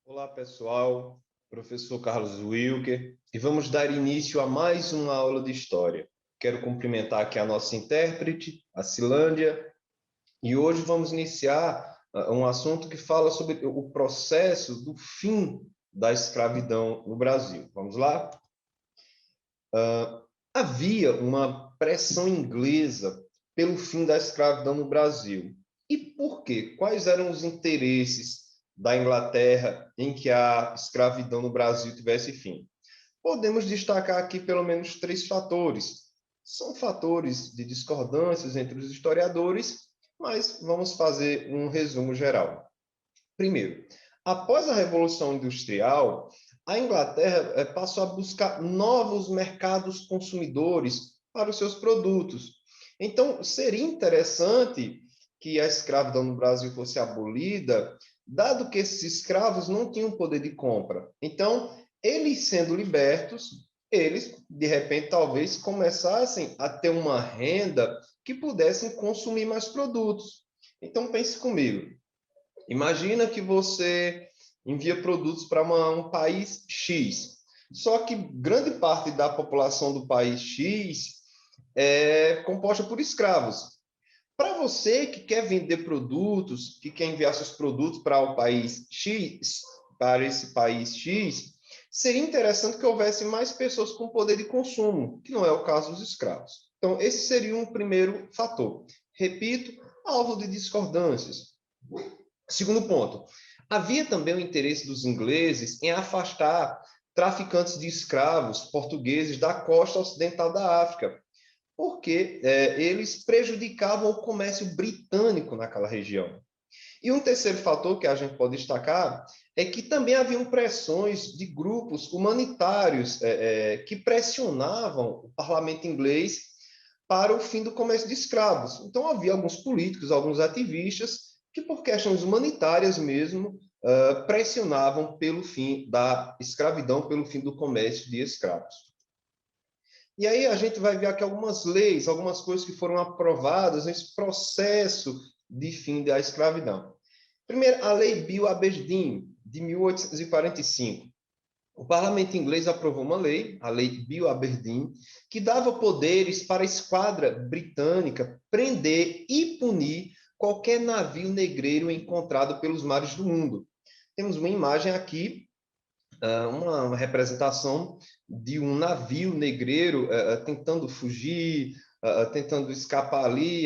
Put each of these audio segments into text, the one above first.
Olá, pessoal. Professor Carlos Wilker, e vamos dar início a mais uma aula de História. Quero cumprimentar aqui a nossa intérprete, a Cilândia, e hoje vamos iniciar um assunto que fala sobre o processo do fim da escravidão no Brasil. Vamos lá? Havia uma pressão inglesa pelo fim da escravidão no Brasil. E por quê? Quais eram os interesses da Inglaterra em que a escravidão no Brasil tivesse fim? Podemos destacar aqui pelo menos três fatores. São fatores de discordâncias entre os historiadores, mas vamos fazer um resumo geral. Primeiro, após a Revolução Industrial, a Inglaterra passou a buscar novos mercados consumidores para os seus produtos. Então, seria interessante que a escravidão no Brasil fosse abolida, dado que esses escravos não tinham poder de compra. Então, eles sendo libertos, eles, de repente, talvez começassem a ter uma renda que pudessem consumir mais produtos. Então, pense comigo. Imagina que você envia produtos para um país X, só que grande parte da população do país X é composta por escravos. Para você que quer vender produtos, que quer enviar seus produtos para o país X, para esse país X, seria interessante que houvesse mais pessoas com poder de consumo, que não é o caso dos escravos. Então, esse seria um primeiro fator. Repito, alvo de discordâncias. Segundo ponto, havia também o interesse dos ingleses em afastar traficantes de escravos portugueses da costa ocidental da África, porque eles prejudicavam o comércio britânico naquela região. E um terceiro fator que a gente pode destacar é que também haviam pressões de grupos humanitários que pressionavam o parlamento inglês para o fim do comércio de escravos. Então, havia alguns políticos, alguns ativistas, que, por questões humanitárias mesmo, pressionavam pelo fim da escravidão, pelo fim do comércio de escravos. E aí a gente vai ver aqui algumas leis, algumas coisas que foram aprovadas nesse processo de fim da escravidão. Primeiro, a Lei Bill Aberdeen, de 1845. O parlamento inglês aprovou uma lei, a Lei Bill Aberdeen, que dava poderes para a esquadra britânica prender e punir qualquer navio negreiro encontrado pelos mares do mundo. Temos uma imagem aqui, uma representação de um navio negreiro tentando fugir, tentando escapar ali,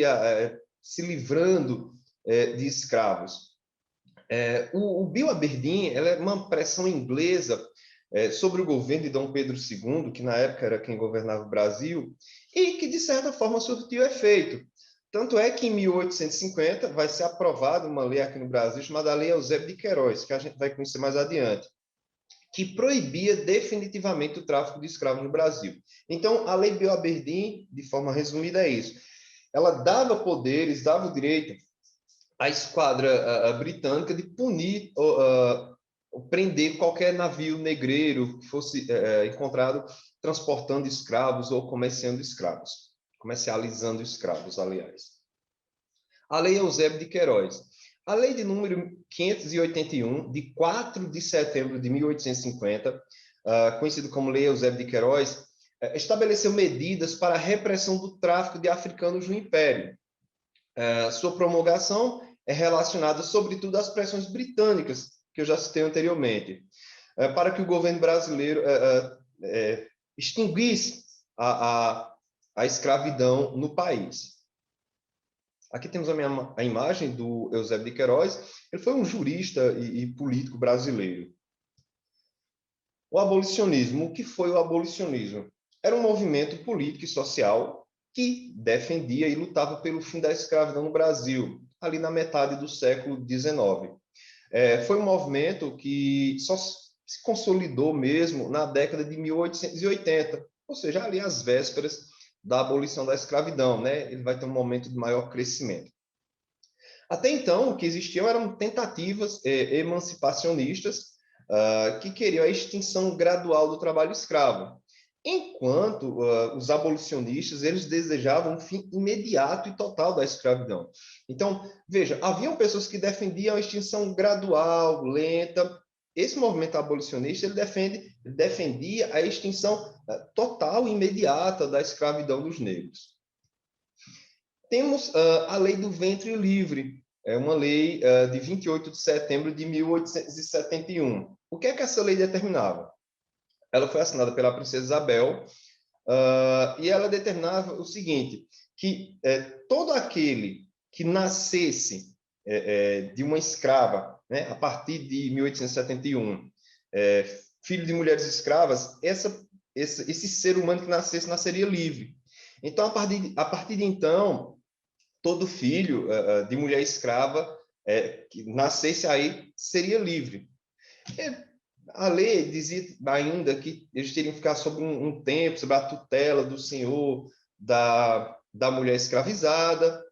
se livrando de escravos. O Bill Aberdeen é uma pressão inglesa sobre o governo de Dom Pedro II, que na época era quem governava o Brasil, e que, de certa forma, surtiu efeito. Tanto é que, em 1850, vai ser aprovada uma lei aqui no Brasil chamada Lei Eusébio de Queiroz, que a gente vai conhecer mais adiante, que proibia definitivamente o tráfico de escravos no Brasil. Então, a Lei Bill Aberdeen, de forma resumida, é isso. Ela dava poderes, dava o direito à esquadra britânica de punir prender qualquer navio negreiro que fosse encontrado transportando escravos ou comercializando escravos, aliás. A Lei Eusébio de Queiroz. A lei de número 581, de 4 de setembro de 1850, conhecida como Lei Eusébio de Queiroz, estabeleceu medidas para a repressão do tráfico de africanos no Império. Sua promulgação é relacionada, sobretudo, às pressões britânicas, que eu já citei anteriormente, para que o governo brasileiro extinguisse a escravidão no país. Aqui temos a imagem do Eusébio de Queiroz. Ele foi um jurista e político brasileiro. O abolicionismo. O que foi o abolicionismo? Era um movimento político e social que defendia e lutava pelo fim da escravidão no Brasil, ali na metade do século XIX. Foi um movimento que só se consolidou mesmo na década de 1880, ou seja, ali às vésperas da abolição da escravidão, né? Ele vai ter um momento de maior crescimento. Até então, o que existiam eram tentativas emancipacionistas que queriam a extinção gradual do trabalho escravo, enquanto os abolicionistas eles desejavam um fim imediato e total da escravidão. Então, veja, haviam pessoas que defendiam a extinção gradual, lenta, esse movimento abolicionista ele defendia a extinção total e imediata da escravidão dos negros. Temos a Lei do Ventre Livre, é uma lei de 28 de setembro de 1871. O que é que essa lei determinava? Ela foi assinada pela princesa Isabel, e ela determinava o seguinte, que todo aquele que nascesse de uma escrava, né, a partir de 1871, filho de mulheres escravas, esse ser humano que nasceria livre. Então, a partir de então, todo filho de mulher escrava que nascesse aí seria livre. A lei dizia ainda que eles teriam que ficar sob um tempo, sob a tutela do senhor da mulher escravizada,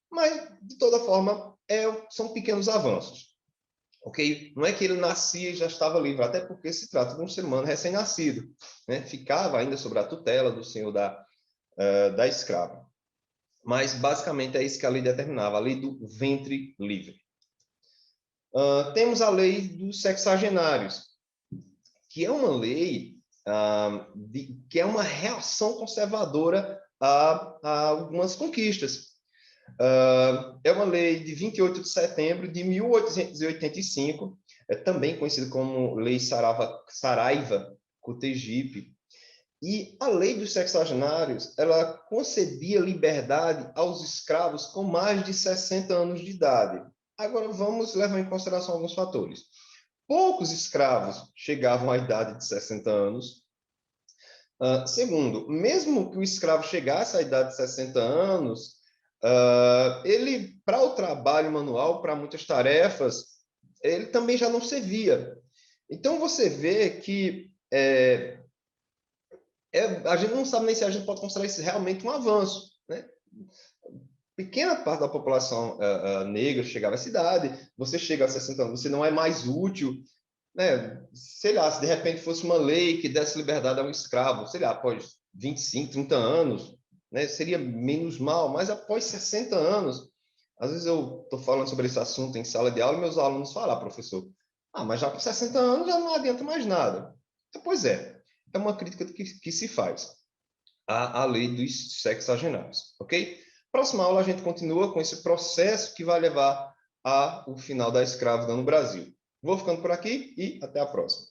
mas, de toda forma, são pequenos avanços. Okay? Não é que ele nascia e já estava livre, até porque se trata de um ser humano recém-nascido, né? Ficava ainda sob a tutela do senhor da escrava. Mas, basicamente, é isso que a lei determinava, a lei do ventre livre. Temos a lei dos sexagenários, que é uma lei que é uma reação conservadora a algumas conquistas. É uma lei de 28 de setembro de 1885, também conhecida como Lei Saraiva-Cotegipe. E a lei dos sexagenários, ela concedia liberdade aos escravos com mais de 60 anos de idade. Agora, vamos levar em consideração alguns fatores. Poucos escravos chegavam à idade de 60 anos. Segundo, mesmo que o escravo chegasse à idade de 60 anos, ele, para o trabalho manual, para muitas tarefas, ele também já não servia. Então, você vê que a gente não sabe nem se a gente pode considerar isso realmente um avanço, né? Pequena parte da população negra chegava à cidade, você chega a 60 anos, você não é mais útil, né? Sei lá, se de repente fosse uma lei que desse liberdade a um escravo, sei lá, após 25, 30 anos, né? Seria menos mal, mas após 60 anos, às vezes eu estou falando sobre esse assunto em sala de aula e meus alunos falam, professor, mas já com 60 anos já não adianta mais nada. Pois é uma crítica que se faz à lei dos sexagenários, ok? Próxima aula a gente continua com esse processo que vai levar ao final da escravidão no Brasil. Vou ficando por aqui e até a próxima.